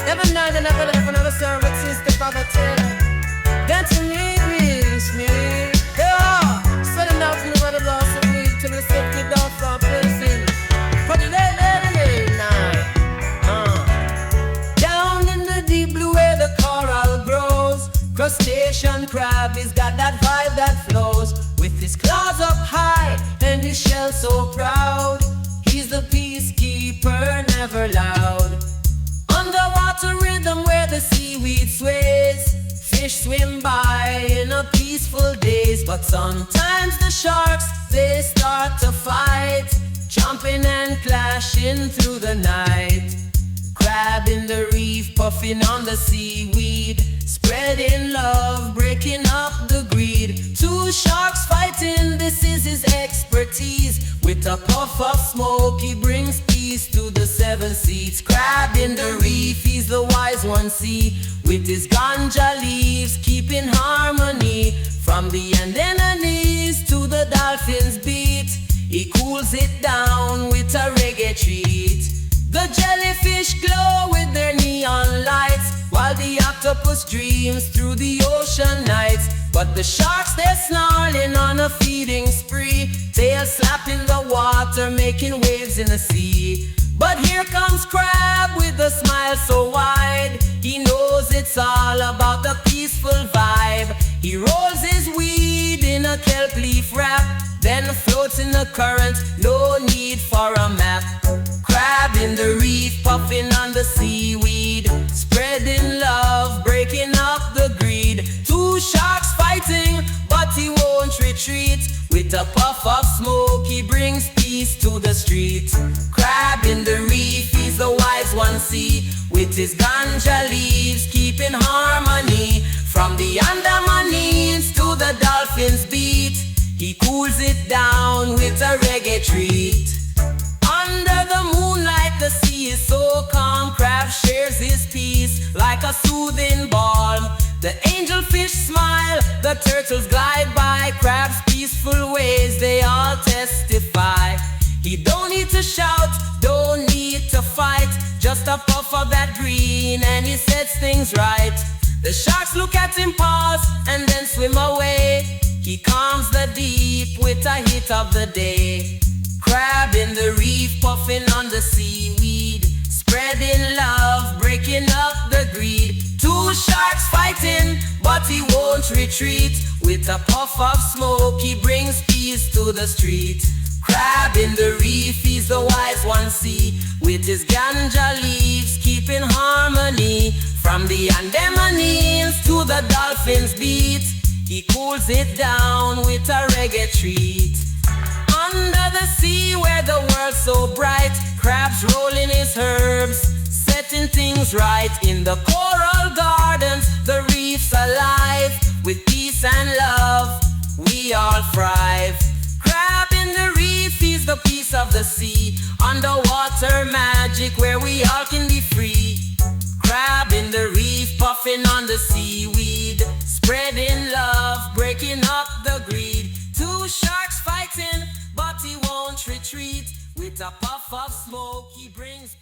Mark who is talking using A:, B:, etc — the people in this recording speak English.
A: Every night and every life another service is the poverty. Then to me, wish me. Yeah, setting out from the weather loss of weed till the safety down from placing. For the late night. Down in the deep blue where the coral grows, crustacean crab has got that vibe that flows. With his claws up high and his shell so proud, he's the peacekeeper, never loud. Underwater rhythm where the seaweed sways, fish swim by in a peaceful daze. But sometimes the sharks, they start to fight, jumping and clashing through the night. Crab in the reef, puffing on the seaweed, spreading love, breaking up the greed. Two sharks fighting, this is his expertise. With a puff of smoke, he brings peace to the seven seas. Crab in the reef, he's the wise one, see. With his ganja leaves, keeping harmony. From the anemones to the dolphin's beat, he cools it down with a reggae treat. The jellyfish glow with their neon lights, while the octopus dreams through the ocean nights. But the sharks, they're snarling on a feeding spree, tail slapping the water, making waves in the sea. But here comes Crab with a smile so wide, he knows it's all about the peaceful vibe. He rolls his weed in a kelp leaf wrap, then floats in the current, no need for a map. Crab in the reef, puffing on the seaweed, spreading love, breaking up the greed. Two sharks fighting, but he won't retreat. With a puff of smoke, he brings peace to the street. Crab in the reef, he's the wise one, see. With his ganja leaves, keeping harmony. From the anemones to the dolphin's beat, he cools it down with a reggae treat. Under the moonlight, the sea is so calm. Crab shares his peace like a soothing balm. The angelfish smile, the turtles glide by. Crab's peaceful ways, they all testify. He don't need to shout, don't need to fight, just a puff of that green and he sets things right. The sharks look at him, pause, and then swim away. He calms the deep with a hit of the day. Crab in the reef, puffing on the seaweed, spreading love, breaking up the greed. Two sharks fighting, but he won't retreat. With a puff of smoke, he brings peace to the street. Crab in the reef, he's the wise one, see. With his ganja leaves, keeping harmony. From the anemones to the dolphin's beat, he cools it down with a reggae treat. Under the sea where the world's so bright, Crab's rolling his herbs, setting things right. In the coral gardens, the reef's alive. With peace and love, we all thrive. Crab in the reef, he's the peace of the sea. Underwater magic where we all can be free. Crab in the reef, puffing on the seaweed, spreading love, breaking up the greed. Two sharks fighting, but he won't retreat. With a puff of smoke, he brings